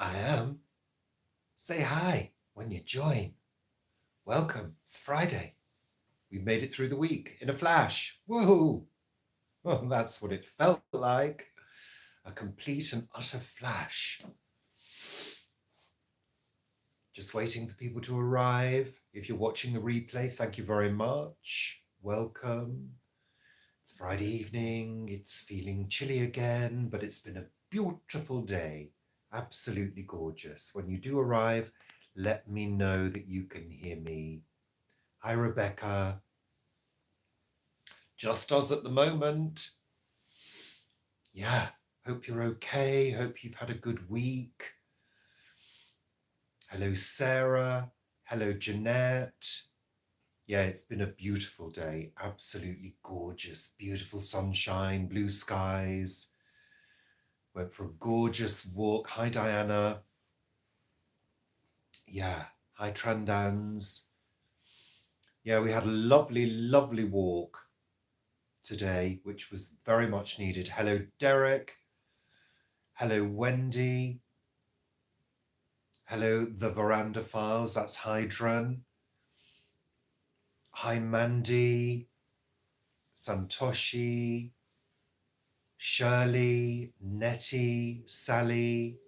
I am. Say hi when you join. Welcome, it's Friday. We made it through the week in a flash. Woohoo! Well, that's what it felt like. A complete and utter flash. Just waiting for people to arrive. If you're watching the replay, thank you very much. Welcome. It's Friday evening. It's feeling chilly again, but it's been a beautiful day. Absolutely gorgeous. When you do arrive, let me know that you can hear me. Hi, Rebecca. Just us at the moment. Yeah, hope you're okay. Hope you've had a good week. Hello, Sarah. Hello, Jeanette. Yeah, it's been a beautiful day. Absolutely gorgeous. Beautiful sunshine, blue skies. Went for a gorgeous walk. Hi, Diana. Yeah, hi, Trandans. Yeah, we had a lovely, lovely walk today, which was very much needed. Hello, Derek. Hello, Wendy. Hello, the Veranda Files. That's Hydran. Hi, Mandy. Santoshi. Shirley. Nettie. Sally.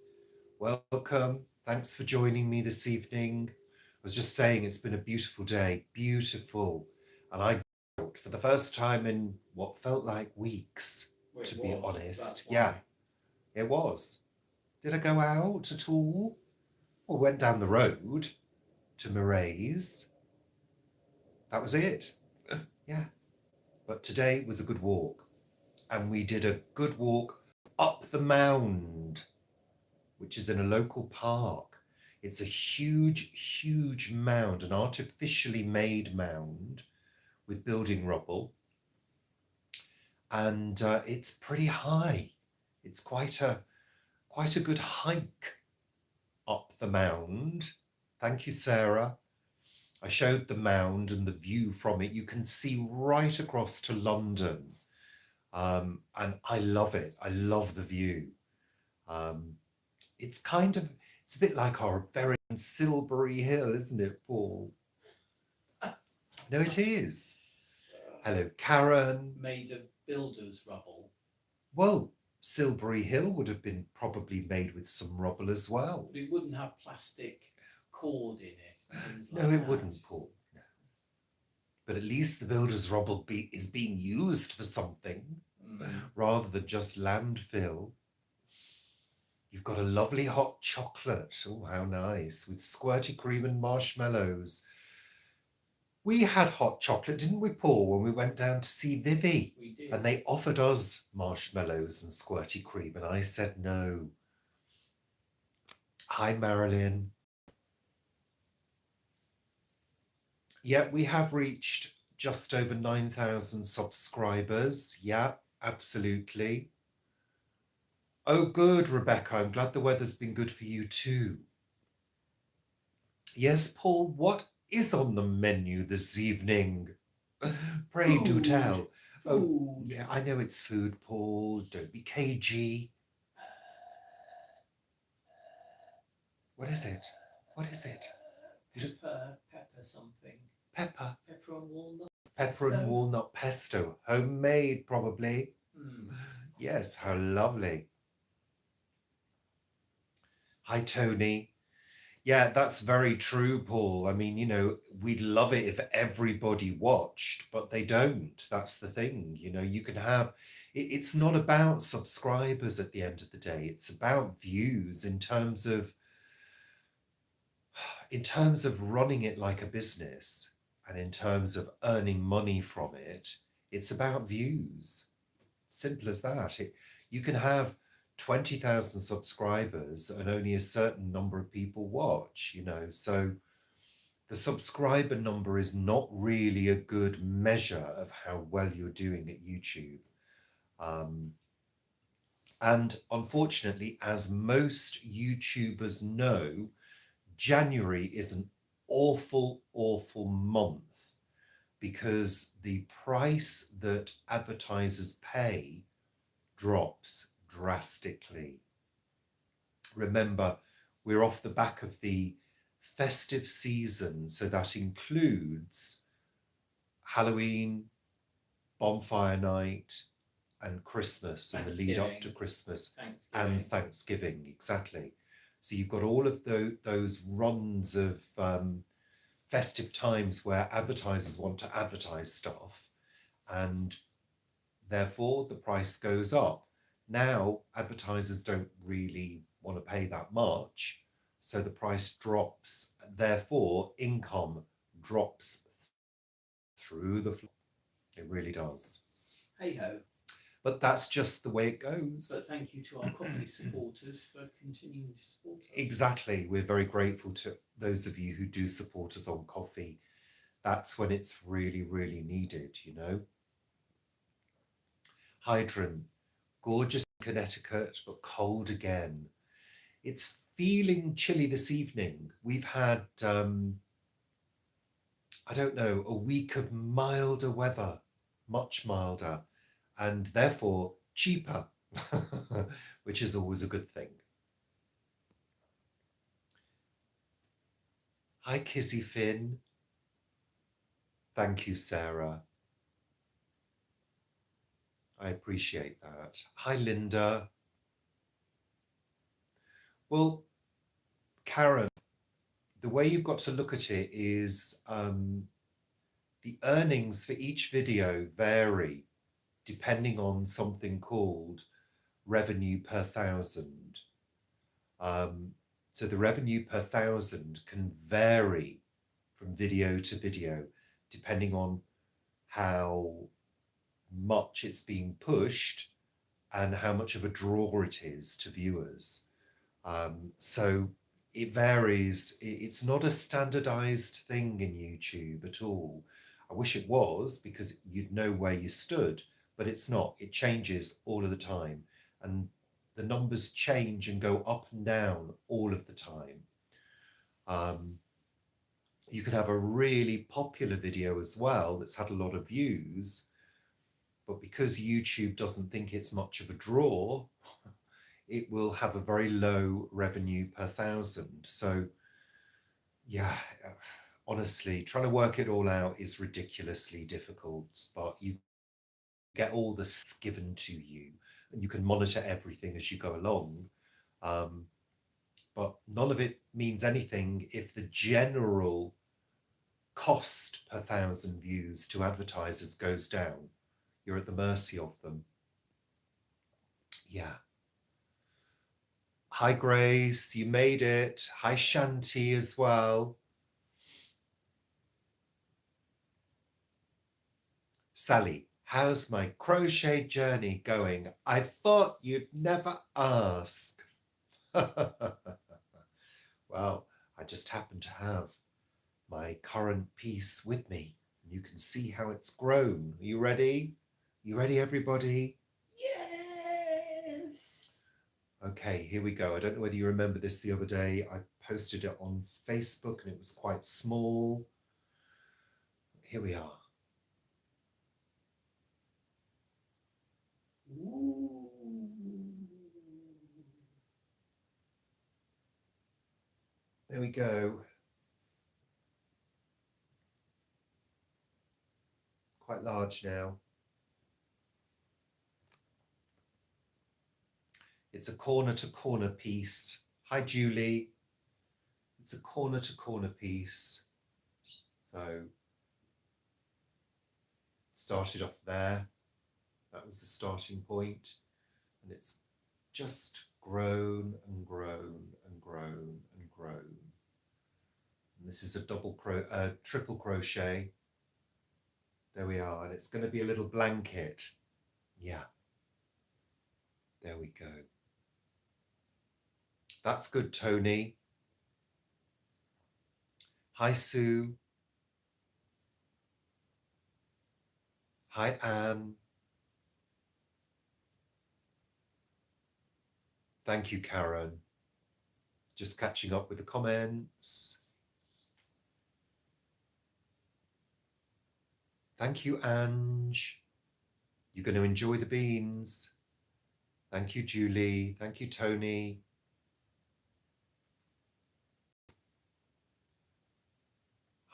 Welcome. Thanks for joining me this evening. I was just saying it's been a beautiful day. Beautiful. And I out for the first time in what felt like weeks, to be honest. Yeah, it was. Did I go out at all? Well, went down the road to Murray's. That was it. Yeah. But today was a good walk. And we did a good walk up the mound, which is in a local park. It's a huge, huge mound, an artificially made mound with building rubble. And it's pretty high. It's quite a good hike up the mound. Thank you, Sarah. I showed the mound and the view from it. You can see right across to London. And I love it. I love the view. It's a bit like our very own Silbury Hill, isn't it, Paul? No, it is. Hello, Karen. Made of builder's rubble. Well, Silbury Hill would have been probably made with some rubble as well. But it wouldn't have plastic cord in it. No, it wouldn't, Paul. No. But at least the builder's rubble is being used for something rather than just landfill. You've got a lovely hot chocolate. Oh, how nice. With squirty cream and marshmallows. We had hot chocolate, didn't we, Paul, when we went down to see Vivi? We did. And they offered us marshmallows and squirty cream, and I said no. Hi, Marilyn. Yeah, we have reached just over 9,000 subscribers. Yeah, absolutely. Oh, good, Rebecca. I'm glad the weather's been good for you too. Yes, Paul, what is on the menu this evening? Pray do tell. Oh, yeah, I know it's food, Paul. Don't be cagey. What is it? What is it? Pepper something. Pepper. Pepper and walnut. Pepper and walnut pesto. Homemade, probably. Yes, how lovely. Hi, Tony. Yeah, that's very true, Paul. I mean, we'd love it if everybody watched, but they don't. That's the thing. You can have, it's not about subscribers at the end of the day. It's about views in terms of running it like a business and in terms of earning money from it. It's about views. Simple as that. You can have 20,000 subscribers and only a certain number of people watch, so the subscriber number is not really a good measure of how well you're doing at YouTube. And unfortunately, as most YouTubers know, January is an awful, awful month because the price that advertisers pay drops drastically. Remember, we're off the back of the festive season. So that includes Halloween, bonfire night, and Christmas, and the lead up to Christmas and Thanksgiving. Exactly. So you've got all of those runs of festive times where advertisers want to advertise stuff, and therefore the price goes up. Now advertisers don't really want to pay that much, so the price drops. Therefore, income drops through the floor. It really does. Hey ho. But that's just the way it goes. But thank you to our coffee supporters for continuing to support us. Exactly. We're very grateful to those of you who do support us on coffee. That's when it's really, really needed, you know. Hydrant, gorgeous in Connecticut, but cold again. It's feeling chilly this evening. We've had, I don't know, a week of milder weather, much milder, and therefore cheaper, which is always a good thing. Hi, Kizzy Finn. Thank you, Sarah. I appreciate that. Hi, Linda. Well, Karen, the way you've got to look at it is the earnings for each video vary depending on something called revenue per thousand. So the revenue per thousand can vary from video to video depending on how much it's being pushed and how much of a draw it is to viewers. So it varies. It's not a standardized thing in YouTube at all. I wish it was, because you'd know where you stood, but it's not. It changes all of the time, and the numbers change and go up and down all of the time. You can have a really popular video as well that's had a lot of views, but because YouTube doesn't think it's much of a draw, it will have a very low revenue per thousand. So yeah, honestly, trying to work it all out is ridiculously difficult, but you get all this given to you and you can monitor everything as you go along. But none of it means anything if the general cost per thousand views to advertisers goes down. You're at the mercy of them. Yeah. Hi, Grace, you made it. Hi, Shanti as well. Sally, how's my crochet journey going? I thought you'd never ask. Well, I just happen to have my current piece with me. You can see how it's grown. Are you ready? You ready, everybody? Yes. Okay, here we go. I don't know whether you remember this the other day. I posted it on Facebook and it was quite small. Here we are. Ooh. There we go. Quite large now. It's a corner-to-corner piece. Hi, Julie. It's a corner-to-corner piece. So, started off there. That was the starting point. And it's just grown and grown and grown and grown. And this is a triple crochet. There we are. And it's going to be a little blanket. Yeah. There we go. That's good, Tony. Hi, Sue. Hi, Anne. Thank you, Karen. Just catching up with the comments. Thank you, Ange. You're going to enjoy the beans. Thank you, Julie. Thank you, Tony.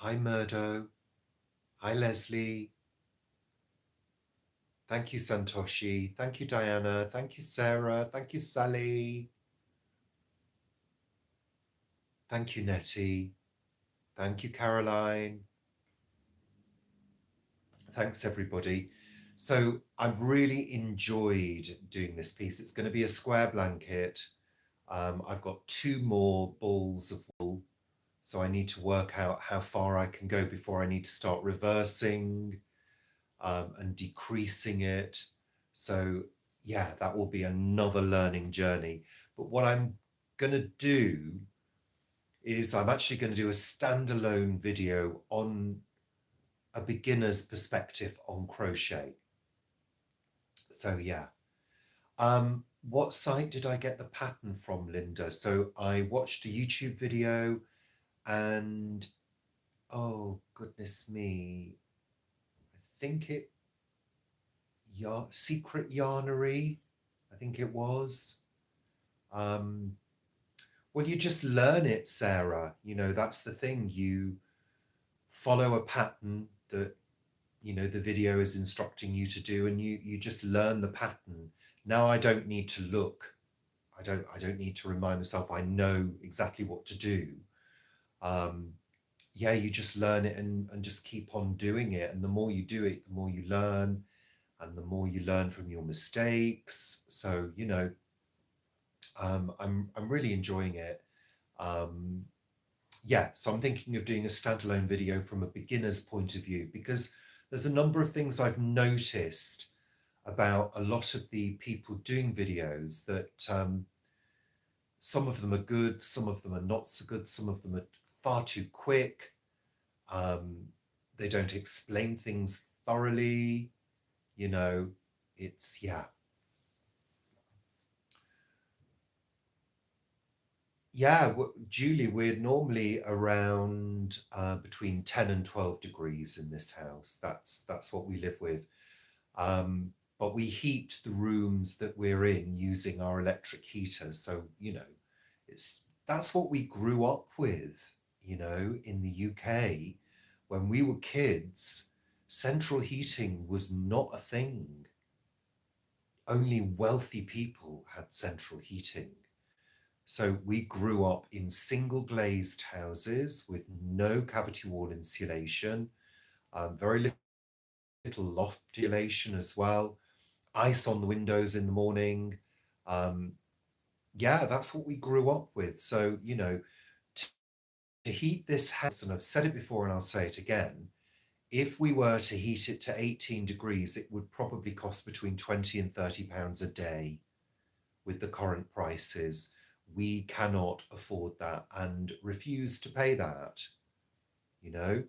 Hi, Murdo. Hi, Leslie. Thank you, Santoshi. Thank you, Diana. Thank you, Sarah. Thank you, Sally. Thank you, Nettie. Thank you, Caroline. Thanks, everybody. So I've really enjoyed doing this piece. It's going to be a square blanket. I've got 2 more balls of wool, so I need to work out how far I can go before I need to start reversing and decreasing it. So yeah, that will be another learning journey. But what I'm going to do is I'm actually going to do a standalone video on a beginner's perspective on crochet. So yeah. What site did I get the pattern from, Linda? So I watched a YouTube video and oh goodness me, I think it Secret Yarnery, I think it was. Well, you just learn it, Sarah. You know, that's the thing. You follow a pattern that, you know, the video is instructing you to do, and you just learn the pattern. Now I don't need to look. I don't need to remind myself. I know exactly what to do. Yeah, you just learn it and just keep on doing it. And the more you do it, the more you learn, and the more you learn from your mistakes. So, you know, I'm really enjoying it. Yeah, so I'm thinking of doing a standalone video from a beginner's point of view, because there's a number of things I've noticed about a lot of the people doing videos that some of them are good, some of them are not so good, some of them are far too quick. They don't explain things thoroughly, you know, it's, yeah. Yeah, Julie, we're normally around between 10 and 12 degrees in this house. That's what we live with. But we heat the rooms that we're in using our electric heater. So, you know, that's what we grew up with, you know, in the UK. When we were kids, central heating was not a thing. Only wealthy people had central heating. So we grew up in single glazed houses with no cavity wall insulation, very little loft ventilation as well, ice on the windows in the morning. Yeah, that's what we grew up with. So, you know, to heat this house, and I've said it before and I'll say it again, if we were to heat it to 18 degrees, it would probably cost between 20 and 30 pounds a day with the current prices. We cannot afford that and refuse to pay that. You know,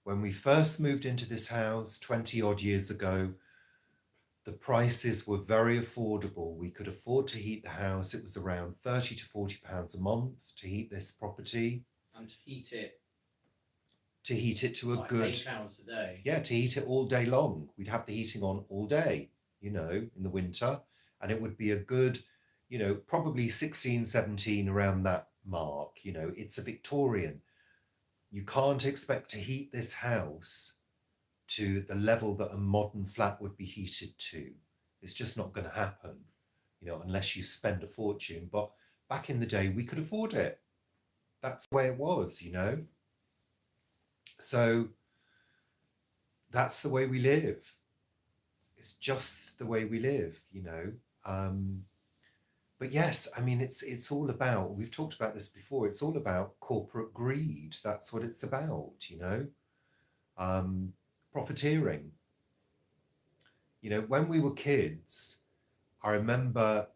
when we first moved into this house 20 odd years ago, the prices were very affordable. We could afford to heat the house. It was around 30 to 40 pounds a month to heat this property. And to heat it. To heat it to a like good 8 hours a day. Yeah, to heat it all day long. We'd have the heating on all day, you know, in the winter, and it would be a good, you know, probably 16, 17 around that mark. You know, it's a Victorian. You can't expect to heat this house to the level that a modern flat would be heated to. It's just not going to happen, you know, unless you spend a fortune. But back in the day, we could afford it. That's the way it was, you know. So that's the way we live. It's just the way we live, you know. But yes, I mean, it's all about, we've talked about this before, it's all about corporate greed. That's what it's about, you know. Profiteering. You know, when we were kids, I remember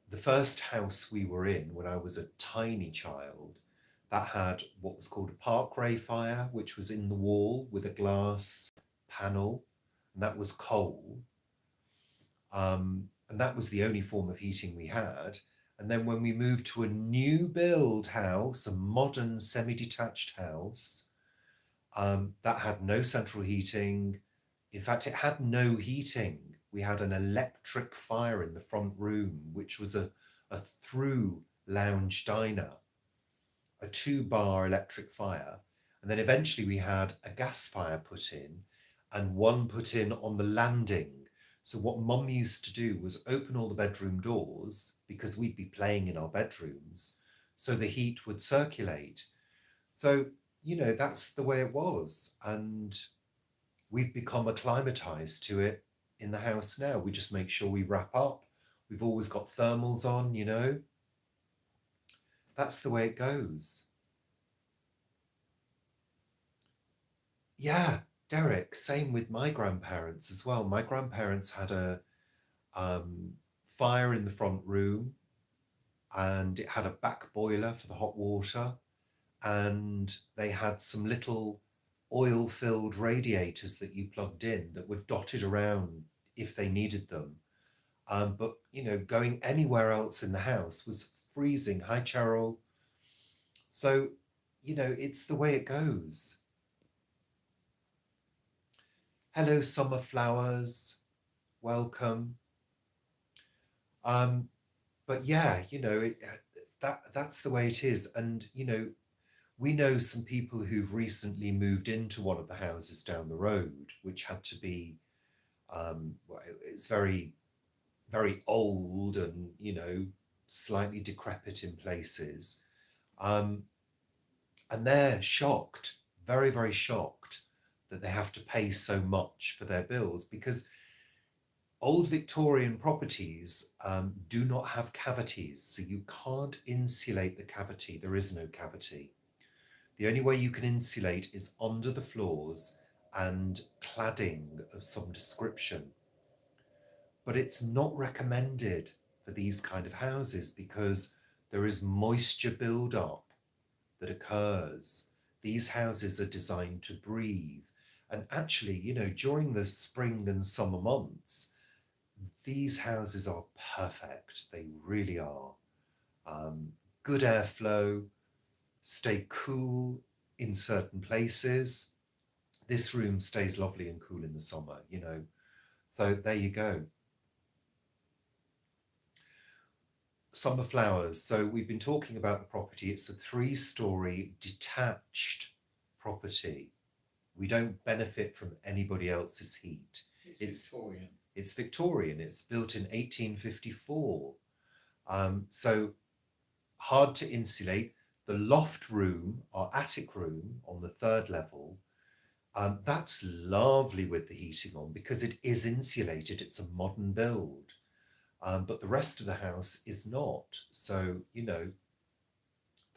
the first house we were in when I was a tiny child, that had what was called a Park-Ray fire, which was in the wall with a glass panel, and that was coal. And that was the only form of heating we had. And then when we moved to a new build house, a modern semi-detached house, that had no central heating. In fact, it had no heating. We had an electric fire in the front room, which was a through lounge diner, a 2-bar electric fire. And then eventually we had a gas fire put in and one put in on the landing. So what Mum used to do was open all the bedroom doors because we'd be playing in our bedrooms, so the heat would circulate. So, that's the way it was. And we've become acclimatized to it in the house now. We just make sure we wrap up. We've always got thermals on. That's the way it goes. Yeah, Derek, same with my grandparents as well. My grandparents had a fire in the front room, and it had a back boiler for the hot water, and they had some little oil-filled radiators that you plugged in that were dotted around if they needed them. But going anywhere else in the house was freezing. Hi, Cheryl. So, it's the way it goes. Hello, summer flowers. Welcome. But yeah, that's the way it is. And we know some people who've recently moved into one of the houses down the road, which had to be, it's very, very old and, slightly decrepit in places. And they're shocked, very, very shocked that they have to pay so much for their bills, because old Victorian properties do not have cavities, so you can't insulate the cavity. There is no cavity. The only way you can insulate is under the floors and cladding of some description. But it's not recommended for these kind of houses because there is moisture buildup that occurs. These houses are designed to breathe. And actually, during the spring and summer months, these houses are perfect. They really are. Good airflow, stay cool in certain places. This room stays lovely and cool in the summer, So there you go. Summer flowers. So we've been talking about the property. It's a 3-story detached property. We don't benefit from anybody else's heat. It's Victorian. It's Victorian. It's built in 1854. So hard to insulate. The loft room, our attic room on the 3rd level, that's lovely with the heating on because it is insulated. It's a modern build. But the rest of the house is not. So,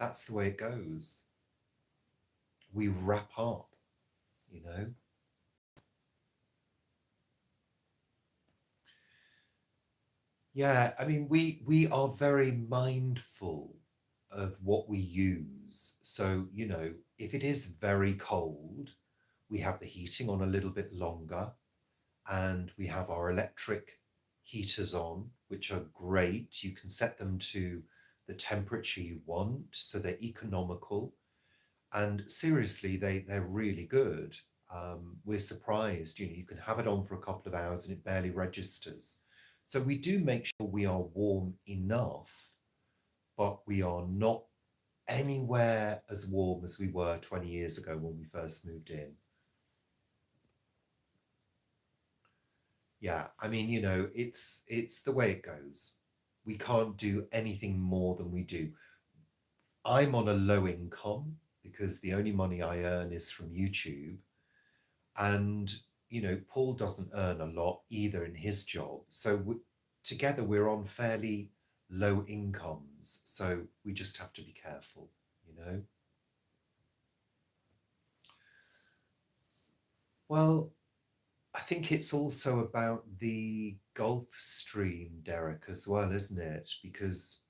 that's the way it goes. We wrap up, Yeah, I mean, we are very mindful of what we use. So, if it is very cold, we have the heating on a little bit longer, and we have our electric heaters on, which are great. You can set them to the temperature you want, so they're economical. And seriously, they're really good. We're surprised, you can have it on for a couple of hours and it barely registers. So we do make sure we are warm enough, but we are not anywhere as warm as we were 20 years ago when we first moved in. Yeah, I mean, it's the way it goes. We can't do anything more than we do. I'm on a low income because the only money I earn is from YouTube. And, Paul doesn't earn a lot either in his job. So together we're on fairly low incomes. So we just have to be careful, Well, I think it's also about the Gulf Stream, Derek, as well, isn't it? Because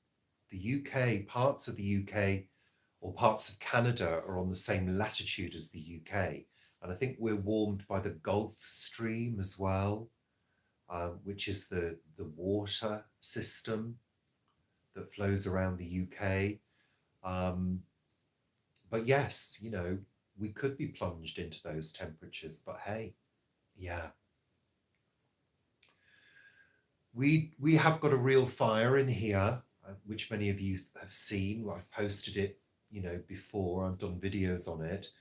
the UK, parts of the UK or parts of Canada are on the same latitude as the UK. And I think we're warmed by the Gulf Stream as well, which is the water system that flows around the UK. But yes, we could be plunged into those temperatures, but hey, yeah. We have got a real fire in here, which many of you have seen. I've posted it, before. I've done videos on it.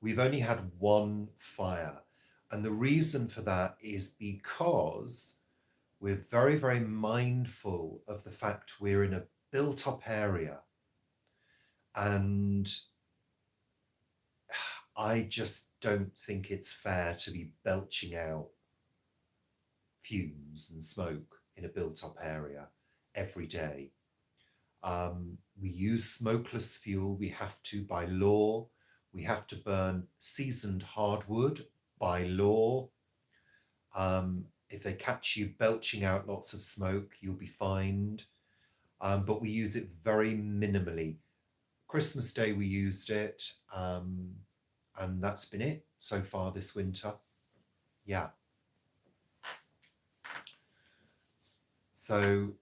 We've only had one fire. And the reason for that is because we're very, very mindful of the fact we're in a built up area. And I just don't think it's fair to be belching out fumes and smoke in a built up area every day. We use smokeless fuel. We have to, by law. We have to burn seasoned hardwood by law. If they catch you belching out lots of smoke, you'll be fined. But we use it very minimally. Christmas Day we used it, and that's been it so far this winter. Yeah. So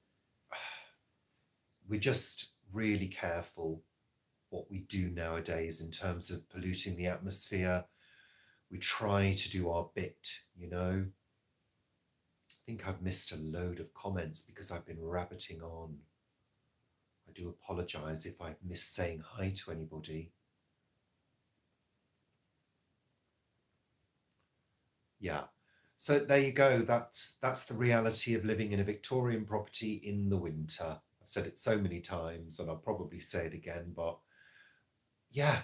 we're just really careful what we do nowadays in terms of polluting the atmosphere. We try to do our bit, you know. I think I've missed a load of comments because I've been rabbiting on. I do apologise if I've missed saying hi to anybody. Yeah. So there you go. That's the reality of living in a Victorian property in the winter. I've said it so many times and I'll probably say it again, but yeah,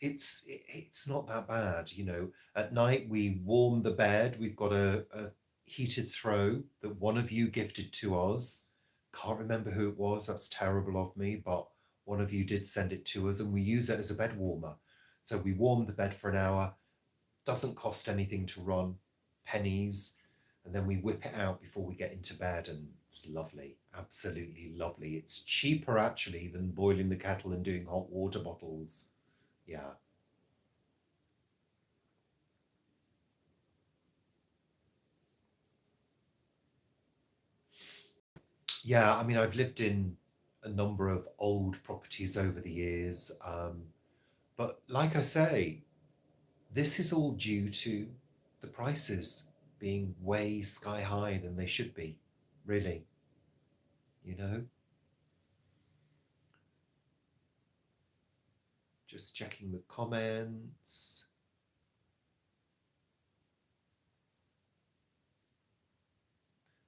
it's not that bad, you know. At night we warm the bed. We've got a heated throw that one of you gifted to us. Can't remember who it was. That's terrible of me, but one of you did send it to us and we use it as a bed warmer. So we warm the bed for an hour. Doesn't cost anything to run, pennies, and then we whip it out before we get into bed and it's lovely, absolutely lovely. It's cheaper actually than boiling the kettle and doing hot water bottles. Yeah. Yeah, I mean, I've lived in a number of old properties over the years, but like I say, this is all due to the prices being way sky high than they should be, really, you know? Just checking the comments.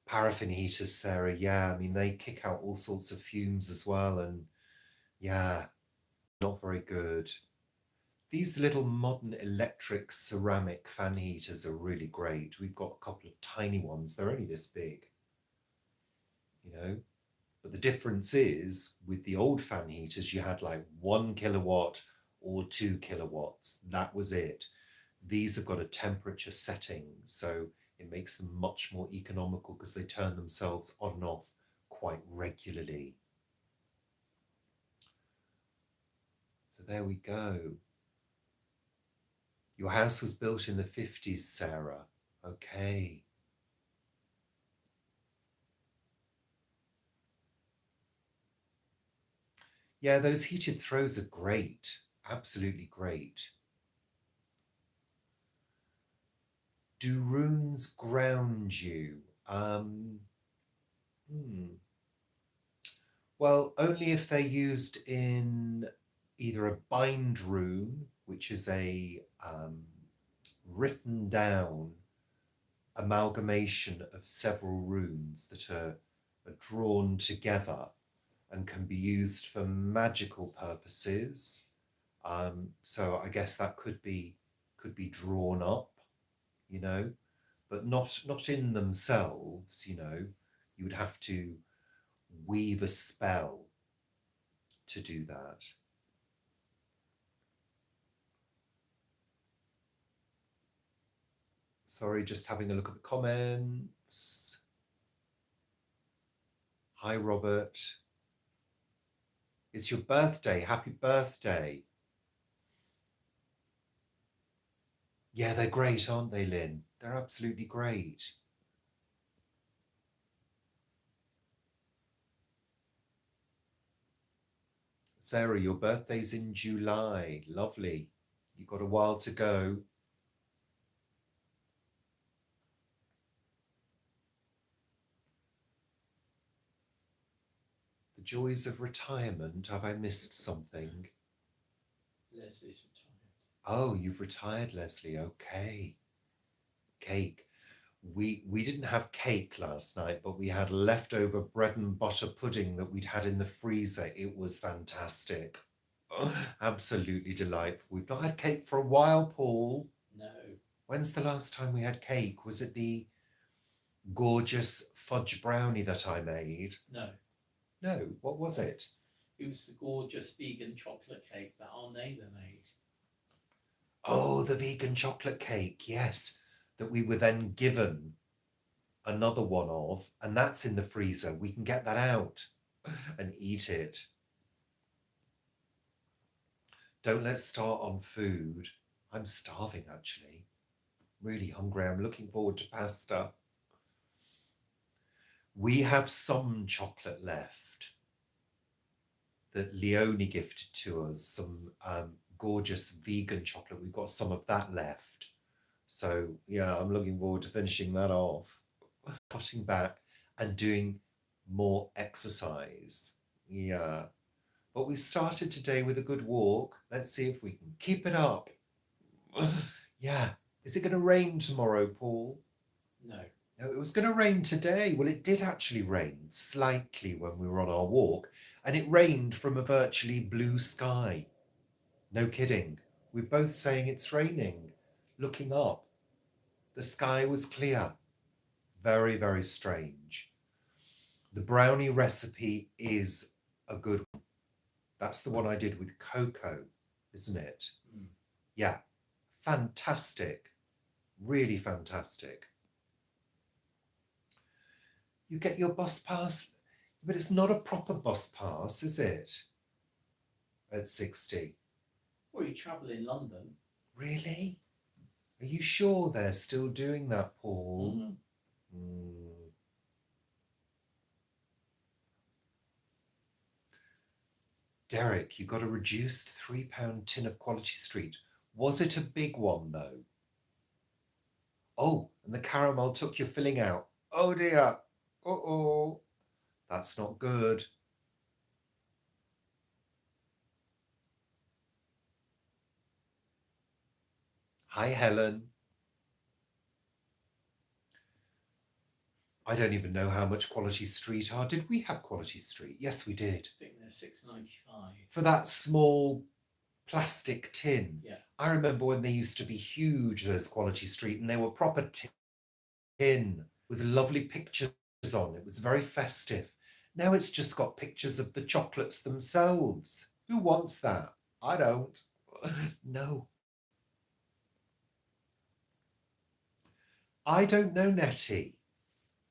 Paraffin heaters, Sarah, yeah, I mean, they kick out all sorts of fumes as well, and yeah, not very good. These little modern electric ceramic fan heaters are really great. We've got a couple of tiny ones. They're only this big, you know. But the difference is with the old fan heaters, you had like 1 kilowatt or 2 kilowatts. That was it. These have got a temperature setting, so it makes them much more economical because they turn themselves on and off quite regularly. So there we go. Your house was built in the 50s, Sarah. Okay. Yeah, those heated throws are great. Absolutely great. Do runes ground you? Well, only if they're used in either a bind rune, which is a written down amalgamation of several runes that are drawn together and can be used for magical purposes. So I guess that could be drawn up, you know, but not in themselves, you know. You would have to weave a spell to do that. Sorry, just having a look at the comments. Hi, Robert. It's your birthday. Happy birthday. Yeah, they're great, aren't they, Lynn? They're absolutely great. Sarah, your birthday's in July. Lovely. You've got a while to go. The joys of retirement. Have I missed something? Leslie's retired. Oh, you've retired, Leslie. Okay. Cake. We didn't have cake last night, but we had leftover bread and butter pudding that we'd had in the freezer. It was fantastic. Oh, absolutely delightful. We've not had cake for a while, Paul. No, When's the last time we had cake? Was it the gorgeous fudge brownie that I made? no. No, what was it? It was the gorgeous vegan chocolate cake that our neighbour made. Oh, the vegan chocolate cake, yes, that we were then given another one of, and that's in the freezer. We can get that out and eat it. Don't let's start on food. I'm starving, actually. Really hungry. I'm looking forward to pasta. We have some chocolate left that Leonie gifted to us, some gorgeous vegan chocolate. We've got some of that left. So, yeah, I'm looking forward to finishing that off. Cutting back and doing more exercise. Yeah. But we started today with a good walk. Let's see if we can keep it up. Yeah. Is it going to rain tomorrow, Paul? No. No, it was going to rain today. Well, it did actually rain slightly when we were on our walk, and it rained from a virtually blue sky. No kidding. We're both saying it's raining. Looking up, the sky was clear. Very, very strange. The brownie recipe is a good one. That's the one I did with cocoa, isn't it? Mm. Yeah. Fantastic. Really fantastic. You get your bus pass, but it's not a proper bus pass, is it? At 60. Well, you travel in London. Really? Are you sure they're still doing that, Paul? Mm. Derek, you got a reduced £3 tin of Quality Street. Was it a big one, though? Oh, and the caramel took your filling out. Oh, dear. Uh-oh. That's not good. Hi, Helen. I don't even know how much Quality Street are. Did we have Quality Street? Yes, we did. I think they're £6.95. For that small plastic tin. Yeah. I remember when they used to be huge, those Quality Street, and they were proper tin with lovely pictures on. It was very festive. Now it's just got pictures of the chocolates themselves. Who wants that? I don't. No. I don't know, Nettie.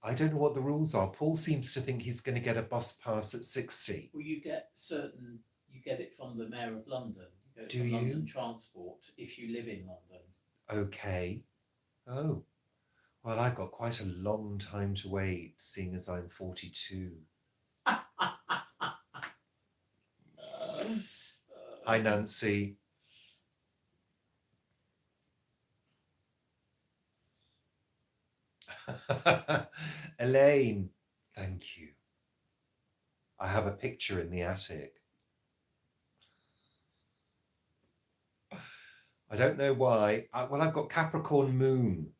I don't know what the rules are. Paul seems to think he's going to get a bus pass at 60. Well, you get it from the Mayor of London. You get it Do from you? London Transport if you live in London. Okay. Oh. Well, I've got quite a long time to wait, seeing as I'm 42. Hi, Nancy. Elaine, thank you. I have a picture in the attic. I don't know why. Well, I've got Capricorn moon.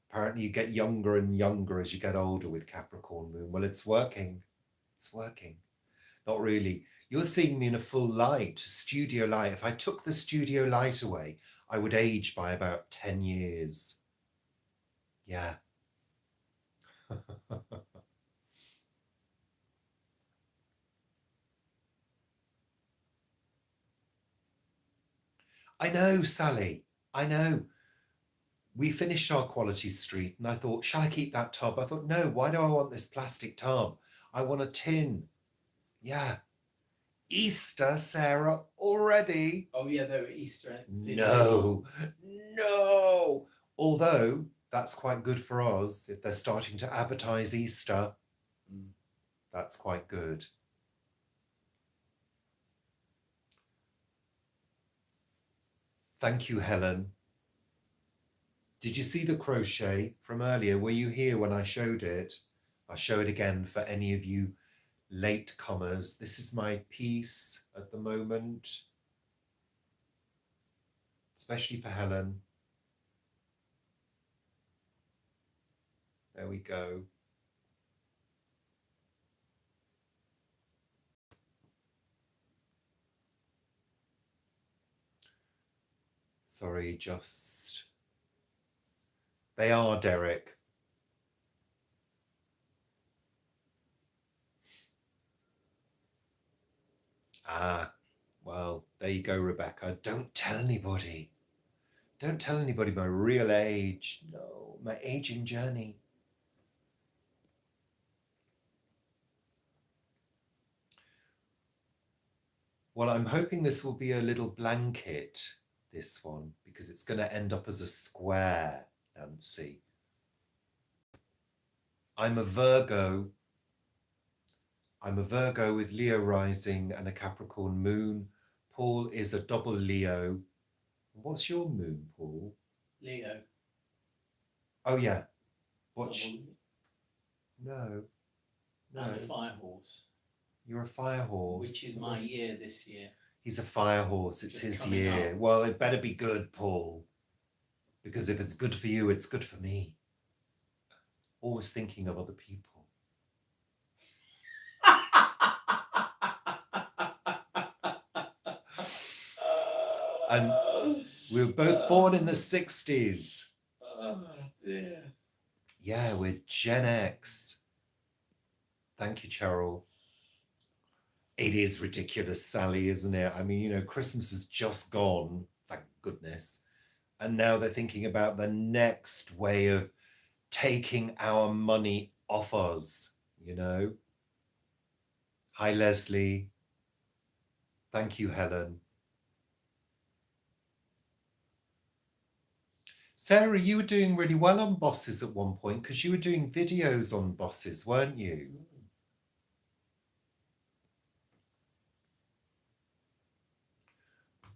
Apparently you get younger and younger as you get older with Capricorn moon. Well, it's working. It's working. Not really. You're seeing me in a full light, studio light. If I took the studio light away, I would age by about 10 years. Yeah. I know, Sally. I know. We finished our Quality Street and I thought, shall I keep that tub? I thought, no, why do I want this plastic tub? I want a tin. Yeah. Easter, Sarah, already? Oh yeah, there were Easter eggs. No. No. Although that's quite good for us if they're starting to advertise Easter. That's quite good. Thank you, Helen. Did you see the crochet from earlier? Were you here when I showed it? I'll show it again for any of you latecomers. This is my piece at the moment. especially for Helen. There we go. Sorry, just... They are, Derek. Ah, well, there you go, Rebecca. Don't tell anybody. Don't tell anybody my real age. No, my aging journey. Well, I'm hoping this will be a little blanket, this one, because it's going to end up as a square, Nancy. I'm a Virgo. I'm a Virgo with Leo rising and a Capricorn moon. Paul is a double Leo. What's your moon, Paul? Leo. Oh, yeah. What's... Double- No. No. And a fire horse, You're a fire horse. which is my year this year. He's a fire horse. It's Just his coming year. up. Well, it better be good, Paul. Because if it's good for you, it's good for me. Always thinking of other people. And we were both born in the 60s. Oh, dear. Yeah, we're Gen X. Thank you, Cheryl. It is ridiculous, Sally, isn't it? I mean, you know, Christmas has just gone, thank goodness. And now they're thinking about the next way of taking our money off us, you know? Hi, Leslie. Thank you, Helen. Sarah, you were doing really well on Bosses at one point because you were doing videos on Bosses, weren't you?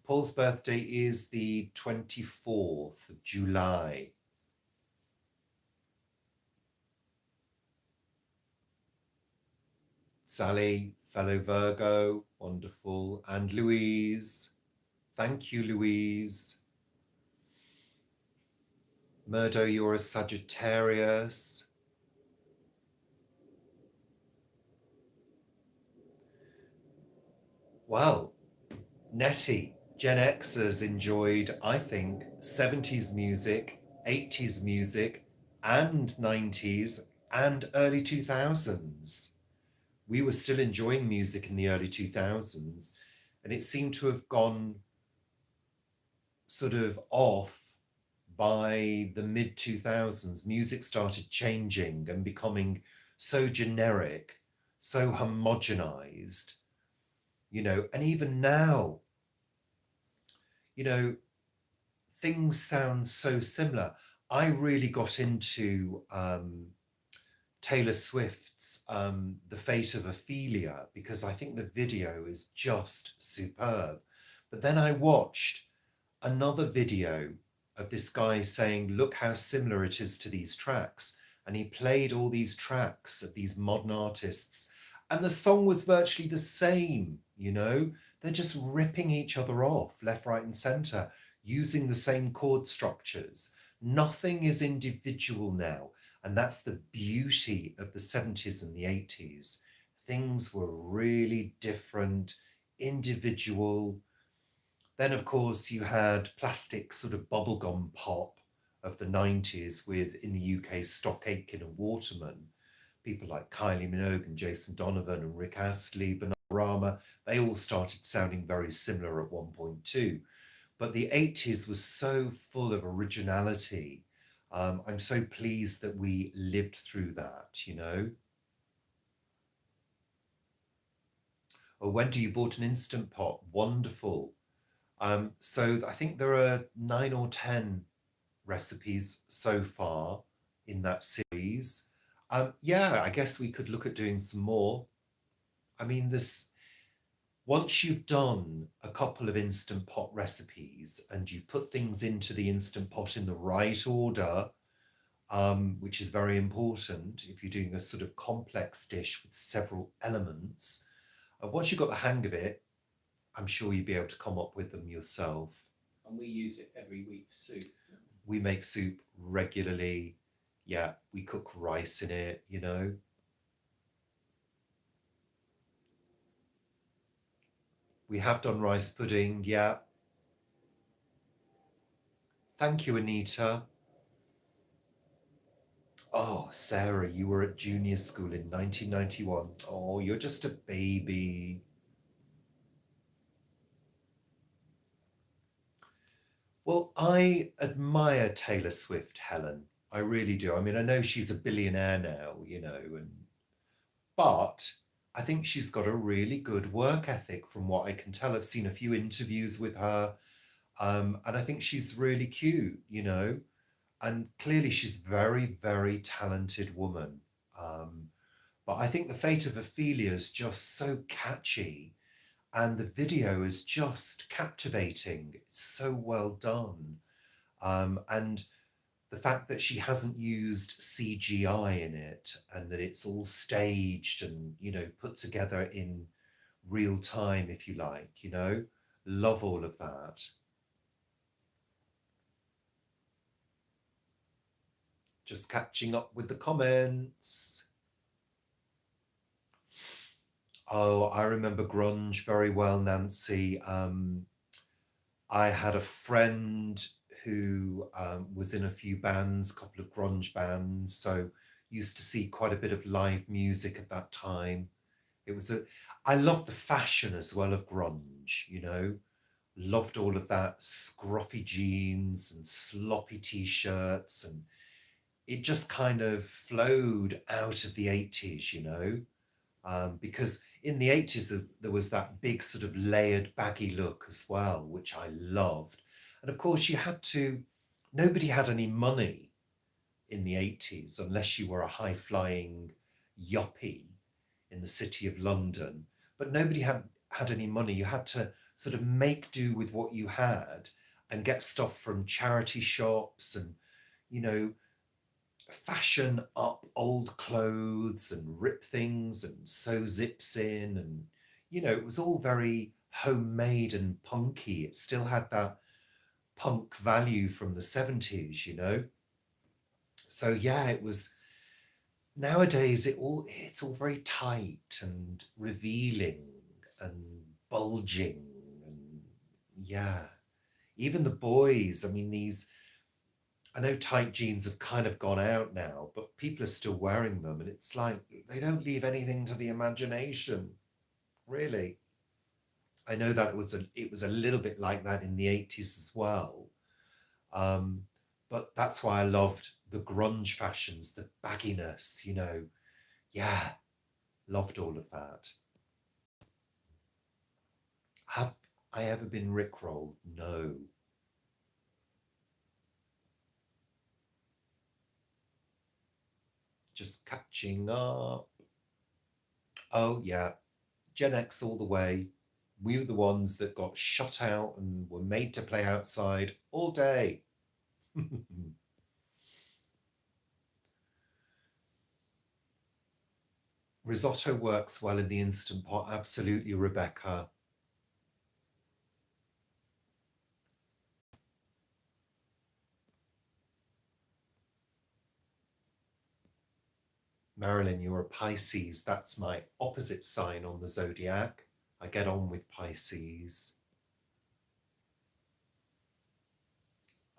Paul's birthday is the 24th of July. Sally, fellow Virgo, wonderful. And Louise, thank you, Louise. Murdo, you're a Sagittarius. Well, Nettie, Gen Xers enjoyed, I think, 70s music, 80s music, and 90s and early 2000s. We were still enjoying music in the early 2000s, and it seemed to have gone sort of off by the mid 2000s. Music started changing and becoming so generic, so homogenized, you know, and even now, you know, things sound so similar. I really got into Taylor Swift's The Fate of Ophelia because I think the video is just superb. But then I watched another video of this guy saying, look how similar it is to these tracks. And he played all these tracks of these modern artists. And the song was virtually the same, you know? They're just ripping each other off left, right, and center, using the same chord structures. Nothing is individual now. And that's the beauty of the 70s and the 80s. Things were really different, individual. Then, of course, you had plastic sort of bubblegum pop of the 90s with, in the UK, Stock Aitken and Waterman. People like Kylie Minogue and Jason Donovan and Rick Astley, Bananarama, they all started sounding very similar at one point too. But the 80s was so full of originality. I'm so pleased that we lived through that, you know. Oh, Wendy, you bought an Instant Pot. Wonderful. So I think there are 9 or 10 recipes so far in that series. Yeah, I guess we could look at doing some more. I mean, once you've done a couple of Instant Pot recipes and you put things into the Instant Pot in the right order, which is very important if you're doing a sort of complex dish with several elements, once you've got the hang of it, I'm sure you'll be able to come up with them yourself. And we use it every week for soup. We make soup regularly. Yeah, we cook rice in it, you know. We have done rice pudding, yeah. Thank you, Anita. Oh, Sarah, you were at junior school in 1991. Oh, you're just a baby. Well, I admire Taylor Swift, Helen. I really do. I mean, I know she's a billionaire now, you know, but I think she's got a really good work ethic from what I can tell. I've seen a few interviews with her, and I think she's really cute, you know, and clearly she's a very, very talented woman. Um, but I think The Fate of Ophelia is just so catchy, and the video is just captivating. It's so well done. And the fact that she hasn't used CGI in it and that it's all staged and, you know, put together in real time, if you like, you know, love all of that. Just catching up with the comments. Oh, I remember grunge very well, Nancy. I had a friend who was in a few bands, a couple of grunge bands, so used to see quite a bit of live music at that time. I loved the fashion as well of grunge, you know, loved all of that scruffy jeans and sloppy t-shirts, and it just kind of flowed out of the 80s, you know, because in the 80s there was that big sort of layered baggy look as well, which I loved. And of course nobody had any money in the 80s unless you were a high-flying yuppie in the city of London. But nobody had any money. You had to sort of make do with what you had and get stuff from charity shops and, you know, fashion up old clothes and rip things and sew zips in, and you know, it was all very homemade and punky. It still had that punk value from the 70s, you know. So yeah, it was. Nowadays it's all very tight and revealing and bulging, and yeah, even the boys, I mean, these, I know tight jeans have kind of gone out now, but people are still wearing them, and it's like they don't leave anything to the imagination, really. I know that it was a little bit like that in the 80s as well. Um, but that's why I loved the grunge fashions, the bagginess, you know. Yeah, loved all of that. Have I ever been rickrolled? No. Just catching up. Oh, yeah. Gen X all the way. We were the ones that got shut out and were made to play outside all day. Risotto works well in the Instant Pot. Absolutely, Rebecca. Marilyn, you're a Pisces. That's my opposite sign on the zodiac. I get on with Pisces.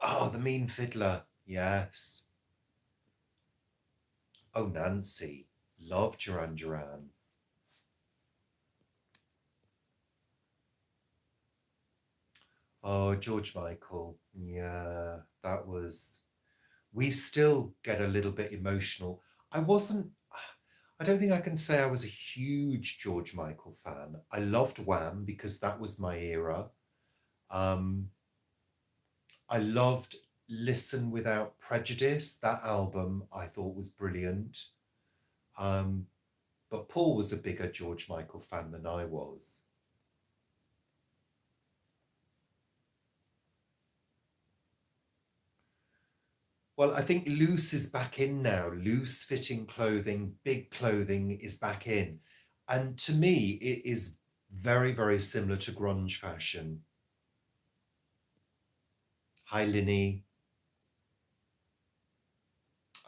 Oh, the Mean Fiddler. Yes. Oh, Nancy. Love Duran Duran. Oh, George Michael. Yeah, that was. We still get a little bit emotional. I don't think I can say I was a huge George Michael fan. I loved Wham because that was my era. Um, I loved Listen Without Prejudice. That album I thought was brilliant. Um, but Paul was a bigger George Michael fan than I was. Well, I think loose is back in now. Loose fitting clothing, big clothing is back in. And to me, it is very, very similar to grunge fashion. Hi, Linny.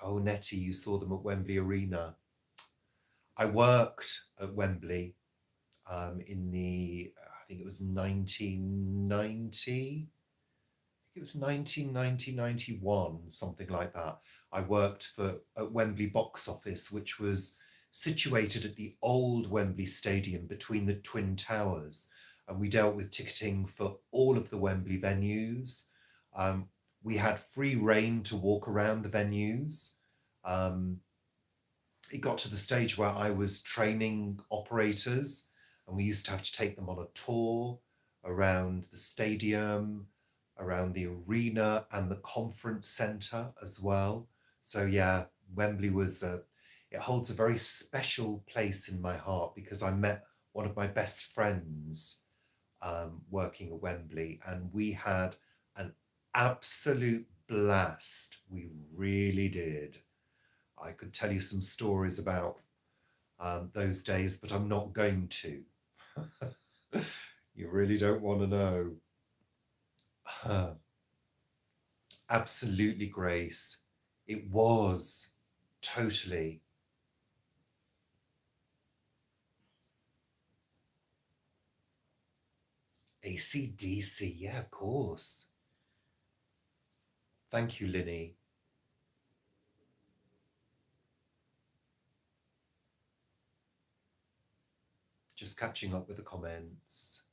Oh, Nettie, you saw them at Wembley Arena. I worked at Wembley in the, I think it was 1990. It was 1990, 91, something like that. I worked at Wembley Box Office, which was situated at the old Wembley Stadium between the Twin Towers. And we dealt with ticketing for all of the Wembley venues. We had free reign to walk around the venues. It got to the stage where I was training operators, and we used to have to take them on a tour around the stadium, around the arena and the conference centre as well. So yeah, Wembley it holds a very special place in my heart because I met one of my best friends working at Wembley, and we had an absolute blast. We really did. I could tell you some stories about those days, but I'm not going to. You really don't want to know. Absolutely, Grace. It was totally. AC/DC, yeah, of course. Thank you, Linny. Just catching up with the comments.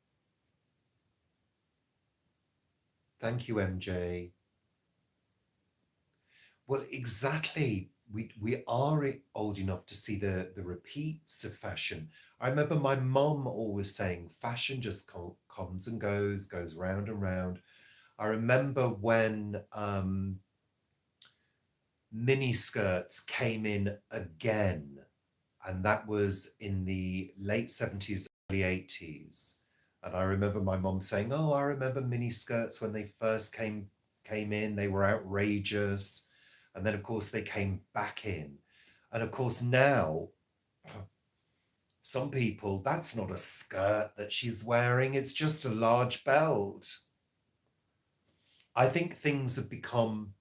Thank you, MJ. Well, exactly. We are old enough to see the repeats of fashion. I remember my mum always saying, fashion just comes and goes round and round. I remember when mini skirts came in again, and that was in the late 70s, early 80s. And I remember my mom saying, oh, I remember mini skirts when they first came in, they were outrageous. And then, of course, they came back in. And of course, now, some people, that's not a skirt that she's wearing, it's just a large belt. I think fashion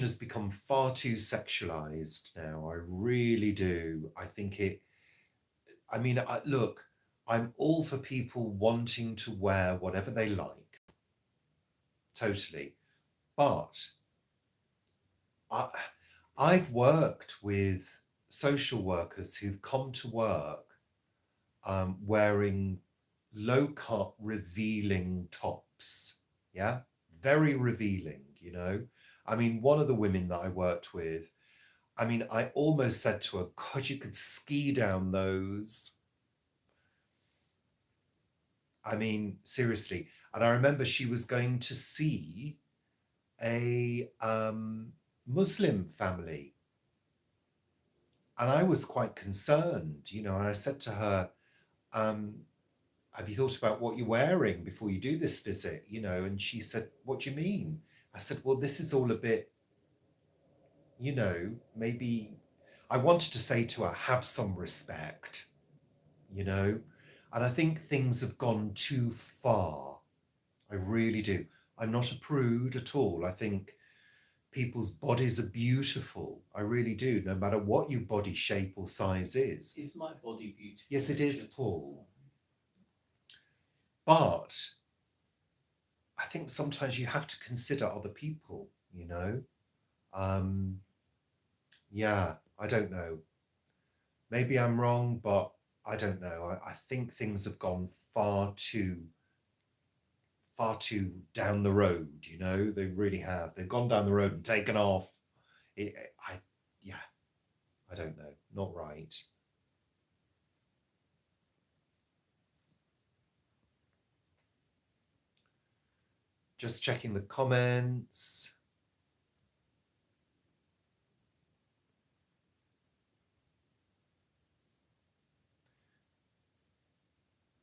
has become far too sexualized now. I really do. I think look, I'm all for people wanting to wear whatever they like. Totally. But I've worked with social workers who've come to work wearing low-cut, revealing tops. Yeah, very revealing, you know. I mean, one of the women that I worked with, I mean, I almost said to her, God, you could ski down those. I mean, seriously. And I remember she was going to see a Muslim family. And I was quite concerned, you know, and I said to her, have you thought about what you're wearing before you do this visit? You know, and she said, what do you mean? I said, well, this is all a bit, you know, maybe I wanted to say to her, have some respect, you know, and I think things have gone too far. I really do. I'm not a prude at all. I think people's bodies are beautiful. I really do, no matter what your body shape or size is. Is my body beautiful? Yes, it is, Paul. But I think sometimes you have to consider other people, you know? Yeah, I don't know. Maybe I'm wrong, but I don't know. I think things have gone far too down the road, you know? They really have. They've gone down the road and taken off. Yeah, I don't know. Not right. Just checking the comments.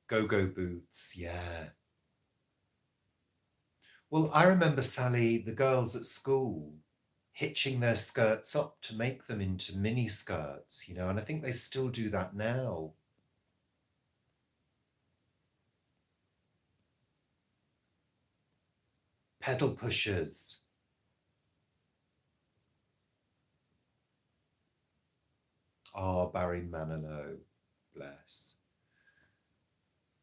Go-go boots, yeah. Well, I remember, Sally, the girls at school hitching their skirts up to make them into mini skirts, you know, and I think they still do that now. pedal pushers. Oh, Barry Manilow, bless.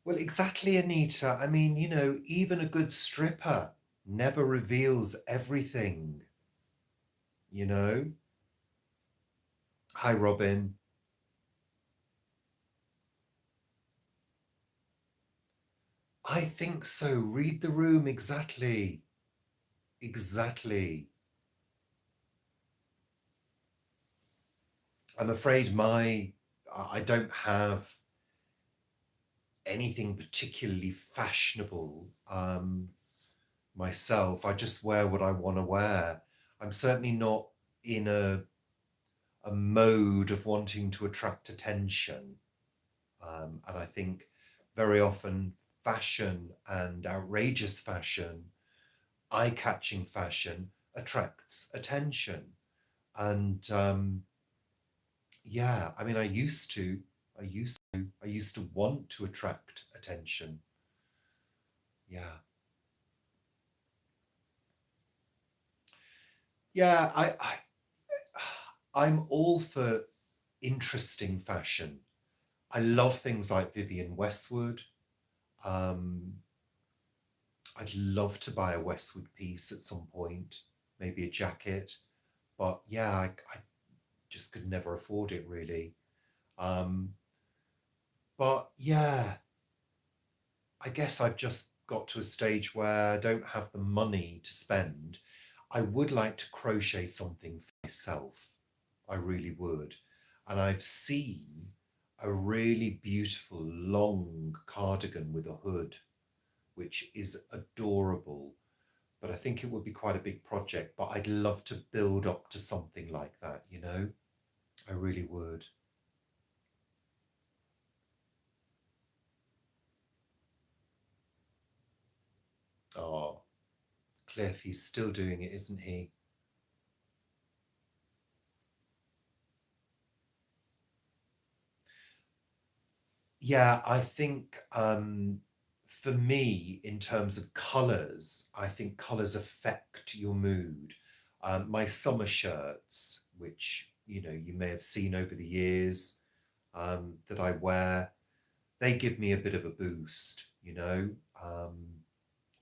Well, exactly, Anita. I mean, you know, even a good stripper never reveals everything, you know? Hi, Robin. I think so. Read the room. Exactly. Exactly. I'm afraid I don't have anything particularly fashionable myself. I just wear what I want to wear. I'm certainly not in a mode of wanting to attract attention. And I think very often fashion and outrageous fashion, eye-catching fashion attracts attention. And yeah, I mean, I used to want to attract attention. Yeah. Yeah, I'm all for interesting fashion. I love things like Vivienne Westwood. Um, I'd love to buy a Westwood piece at some point, maybe a jacket. But yeah, I just could never afford it really. Um, but yeah, I guess I've just got to a stage where I don't have the money to spend. I would like to crochet something for myself. I really would. And I've seen a really beautiful long cardigan with a hood, which is adorable. But I think it would be quite a big project. But I'd love to build up to something like that, you know? I really would. Oh, Cliff, he's still doing it, isn't he? Yeah, I think for me, in terms of colours, I think colours affect your mood. My summer shirts, which you know you may have seen over the years, that I wear, they give me a bit of a boost. You know,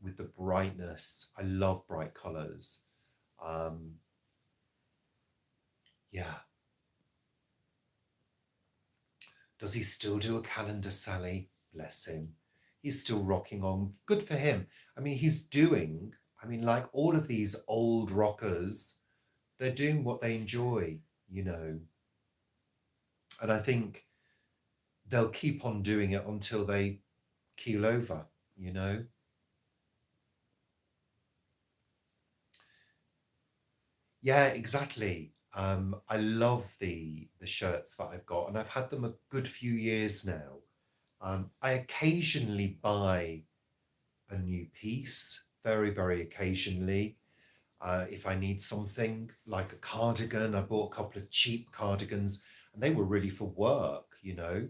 with the brightness, I love bright colours. Um, yeah. Does he still do a calendar, Sally? Bless him. He's still rocking on. Good for him. I mean, like all of these old rockers, they're doing what they enjoy, you know. And I think they'll keep on doing it until they keel over, you know. Yeah, exactly. I love the shirts that I've got, and I've had them a good few years now. I occasionally buy a new piece, very, very occasionally. If I need something like a cardigan, I bought a couple of cheap cardigans and they were really for work, you know,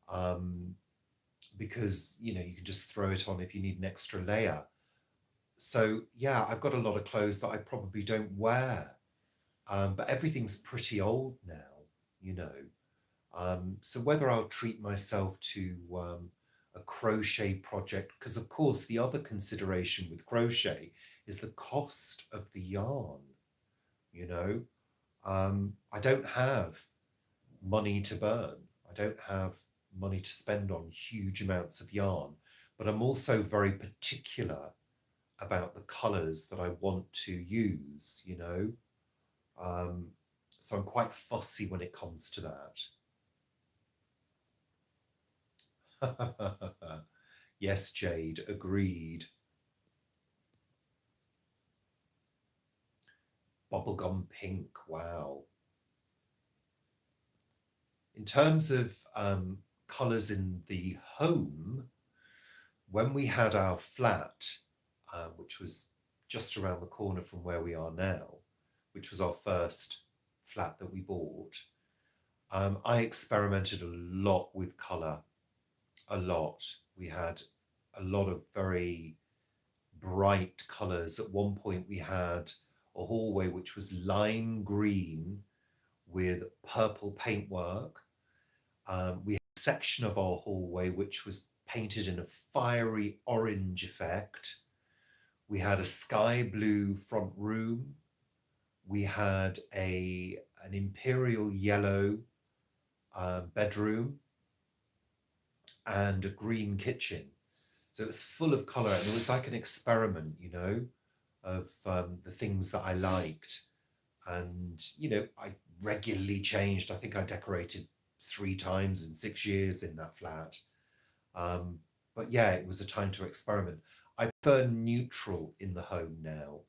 um, because, you know, you can just throw it on if you need an extra layer. So, yeah, I've got a lot of clothes that I probably don't wear, but everything's pretty old now, you know. So whether I'll treat myself to a crochet project, because of course the other consideration with crochet is the cost of the yarn, you know. I don't have money to burn. I don't have money to spend on huge amounts of yarn, but I'm also very particular about the colours that I want to use, you know. Um, so I'm quite fussy when it comes to that. Yes, Jade, agreed. Bubblegum pink, wow. In terms of colours in the home, when we had our flat, which was just around the corner from where we are now, which was our first flat that we bought, I experimented a lot with colour, a lot. We had a lot of very bright colours. At one point we had a hallway which was lime green with purple paintwork. We had a section of our hallway which was painted in a fiery orange effect. We had a sky blue front room. We had an imperial yellow bedroom and a green kitchen. So it was full of colour, and it was like an experiment, you know, of the things that I liked. And, you know, I regularly changed. I think I decorated 3 times in 6 years in that flat. But yeah, it was a time to experiment. I prefer neutral in the home now,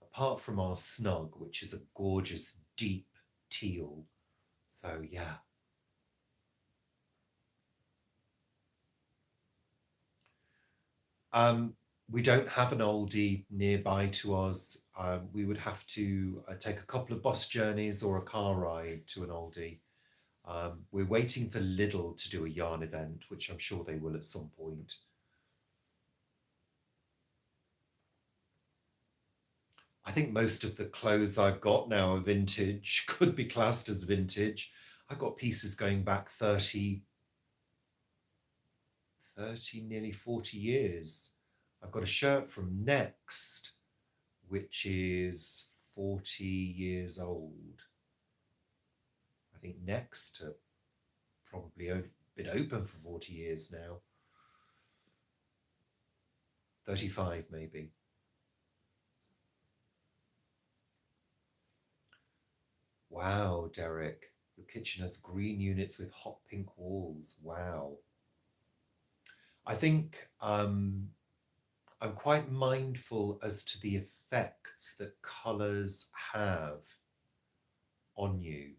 apart from our snug, which is a gorgeous deep teal. So yeah. We don't have an oldie nearby to us. We would have to take a couple of bus journeys or a car ride to an oldie. We're waiting for Lidl to do a yarn event, which I'm sure they will at some point. I think most of the clothes I've got now are vintage, could be classed as vintage. I've got pieces going back 30, nearly 40 years. I've got a shirt from Next, which is 40 years old. I think Next are probably been open for 40 years now. 35 maybe. Wow, Derek, your kitchen has green units with hot pink walls. Wow. I think I'm quite mindful as to the effects that colours have on you.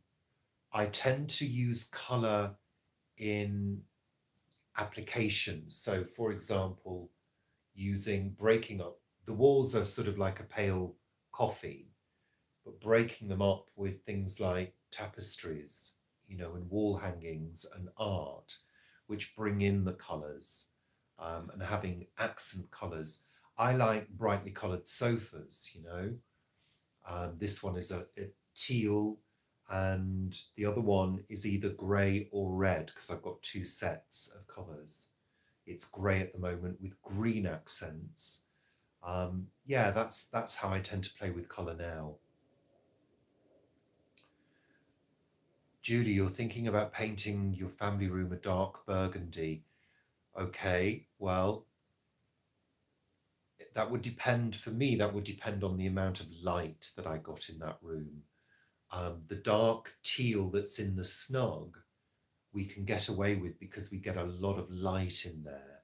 I tend to use colour in applications. So, for example, breaking up, the walls are sort of like a pale coffee, but breaking them up with things like tapestries, you know, and wall hangings and art, which bring in the colours, and having accent colours. I like brightly coloured sofas, you know. This one is a teal, and the other one is either grey or red, because I've got 2 sets of covers. It's grey at the moment with green accents. Yeah, that's how I tend to play with colour now. Julie, you're thinking about painting your family room a dark burgundy. Okay, well, that would depend, for me, that would depend on the amount of light that I got in that room. The dark teal that's in the snug, we can get away with because we get a lot of light in there.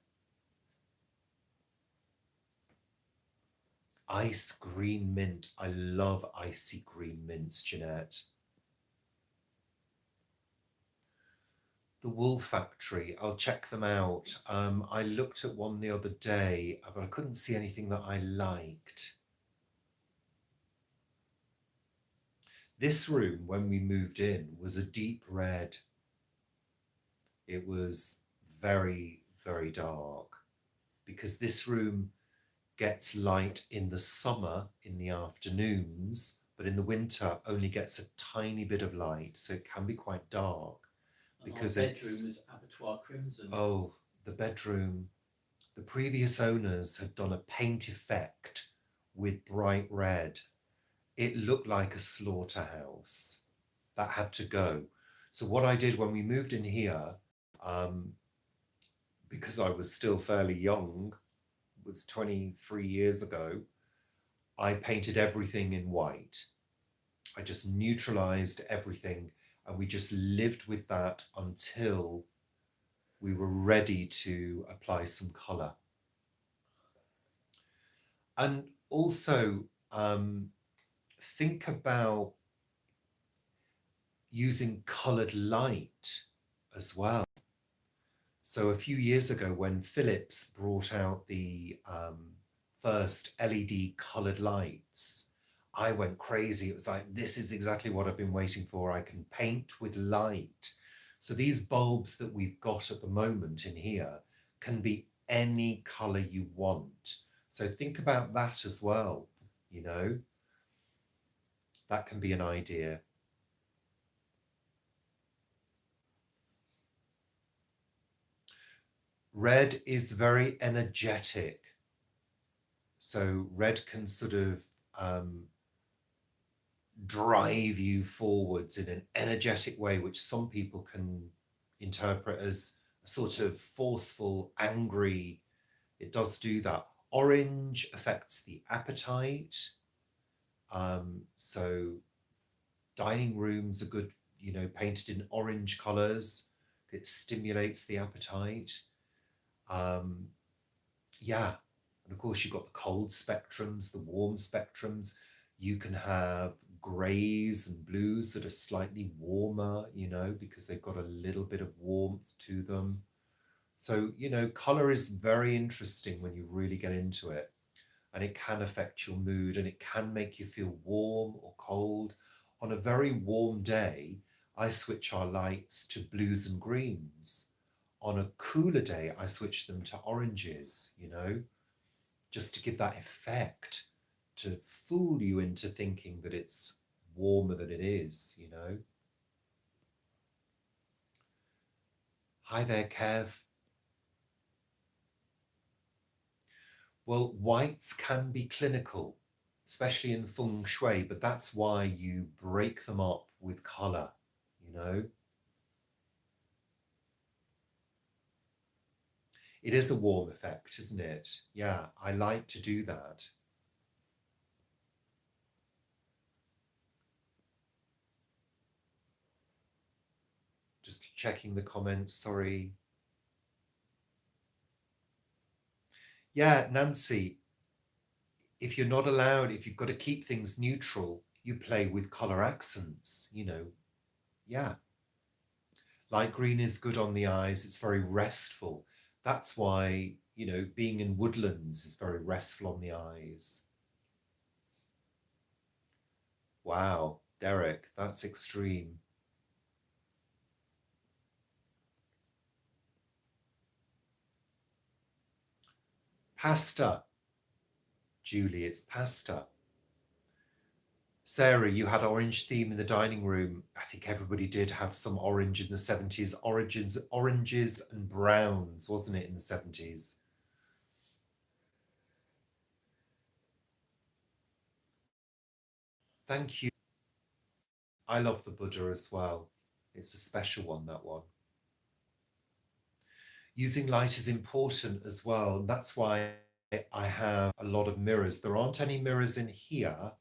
Ice green mint. I love icy green mints, Jeanette. The Wool Factory, I'll check them out. I looked at one the other day, but I couldn't see anything that I liked. This room, when we moved in, was a deep red. It was very, very dark, because this room gets light in the summer in the afternoons, but in the winter only gets a tiny bit of light, so it can be quite dark. Because our bedroom was abattoir crimson. Oh, the bedroom. The previous owners had done a paint effect with bright red. It looked like a slaughterhouse. That had to go. So what I did when we moved in here, because I was still fairly young, it was 23 years ago, I painted everything in white. I just neutralized everything, and we just lived with that until we were ready to apply some colour. And also think about using coloured light as well. So a few years ago, when Philips brought out the first LED coloured lights, I went crazy. It was like, this is exactly what I've been waiting for. I can paint with light. So these bulbs that we've got at the moment in here can be any colour you want. So think about that as well, you know, that can be an idea. Red is very energetic. So red can sort of drive you forwards in an energetic way, which some people can interpret as a sort of forceful, angry. It does do that. Orange affects the appetite. So dining rooms are good, you know, painted in orange colors. It stimulates the appetite. Yeah. And of course, you've got the cold spectrums, the warm spectrums. You can have grays and blues that are slightly warmer, you know, because they've got a little bit of warmth to them. So, you know, color is very interesting when you really get into it, and it can affect your mood and it can make you feel warm or cold. On a very warm day, I switch our lights to blues and greens. On a cooler day, I switch them to oranges, you know, just to give that effect, to fool you into thinking that it's warmer than it is, you know. Hi there, Kev. Well, whites can be clinical, especially in feng shui, but that's why you break them up with color, you know. It is a warm effect, isn't it? Yeah, I like to do that. Just checking the comments, sorry. Yeah, Nancy, if you're not allowed, if you've got to keep things neutral, you play with color accents, you know. Yeah. Light green is good on the eyes. It's very restful. That's why, you know, being in woodlands is very restful on the eyes. Wow, Derek, that's extreme. Pasta. Julie, it's pasta. Sarah, you had orange theme in the dining room. I think everybody did have some orange in the 70s. Oranges and browns, wasn't it, in the 70s? Thank you. I love the Buddha as well. It's a special one, that one. Using light is important as well. And that's why I have a lot of mirrors. There aren't any mirrors in here,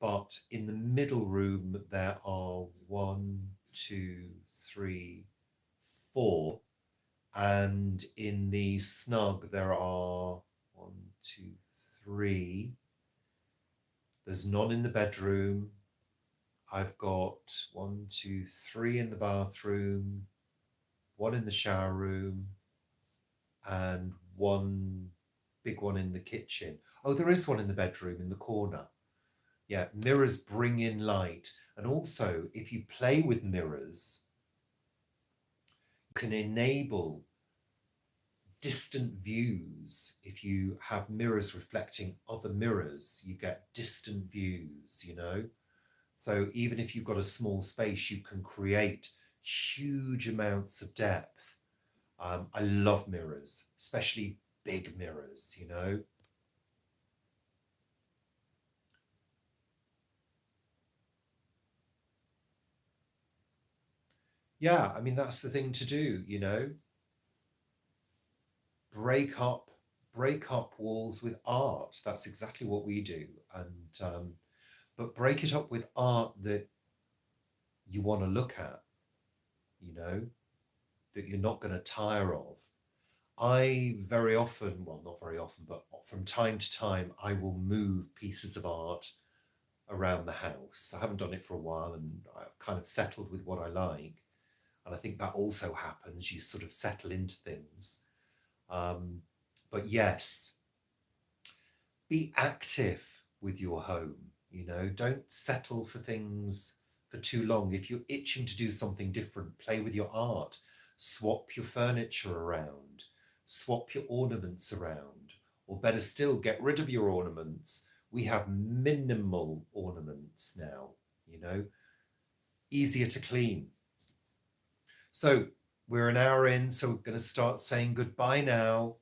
but in the middle room, there are 1, 2, 3, 4. And in the snug, there are 1, 2, 3. There's none in the bedroom. I've got 1, 2, 3 in the bathroom, 1 in the shower room, and 1 big one in the kitchen. Oh, there is one in the bedroom in the corner. Yeah, mirrors bring in light. And also, if you play with mirrors, you can enable distant views. If you have mirrors reflecting other mirrors, you get distant views, you know. So even if you've got a small space, you can create huge amounts of depth. I love mirrors, especially big mirrors, you know. Yeah, I mean, that's the thing to do, you know. Break up, break up walls with art. That's exactly what we do. And but break it up with art that you want to look at, you know, that you're not going to tire of. I very often, well, not very often, but from time to time, I will move pieces of art around the house. I haven't done it for a while and I've kind of settled with what I like. And I think that also happens. You sort of settle into things. But yes, be active with your home. You know, don't settle for things for too long. If you're itching to do something different, play with your art, swap your furniture around, swap your ornaments around, or better still, get rid of your ornaments. We have minimal ornaments now, you know, easier to clean. So we're an hour in, so we're going to start saying goodbye now.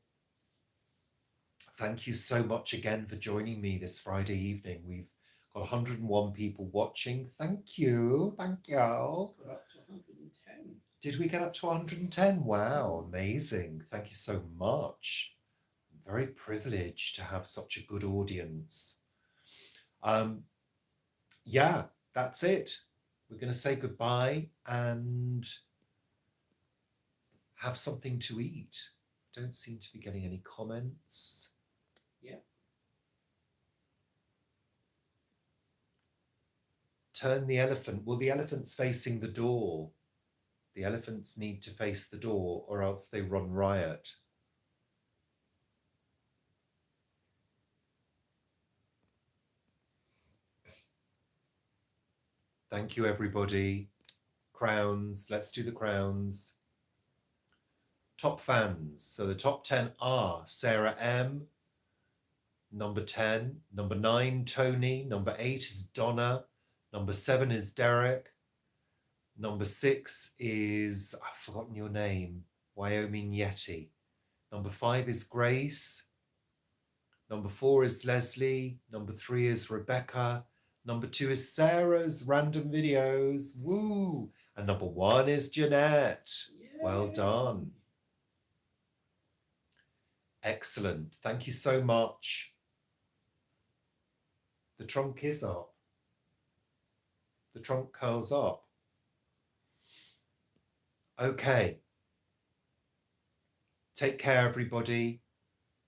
Thank you so much again for joining me this Friday evening. We've got 101 people watching. Thank you. Thank you. Got up to 110. Did we get up to 110? Wow, amazing. Thank you so much. I'm very privileged to have such a good audience. Yeah, that's it. We're going to say goodbye and have something to eat. Don't seem to be getting any comments. Yeah. Turn the elephant. Well, the elephant's facing the door. The elephants need to face the door or else they run riot. Thank you, everybody. Crowns. Let's do the crowns. Top fans. So the top 10 are Sarah M. Number 10. Number 9, Tony. Number 8 is Donna. Number 7 is Derek. Number 6 is, I've forgotten your name, Wyoming Yeti. Number 5 is Grace. Number 4 is Leslie. Number 3 is Rebecca. Number 2 is Sarah's Random Videos. Woo! And number 1 is Jeanette. Yay. Well done. Excellent. Thank you so much. The trunk is up. The trunk curls up. Okay. Take care, everybody.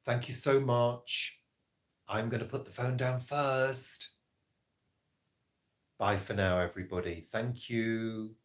Thank you so much. I'm going to put the phone down first. Bye for now, everybody. Thank you.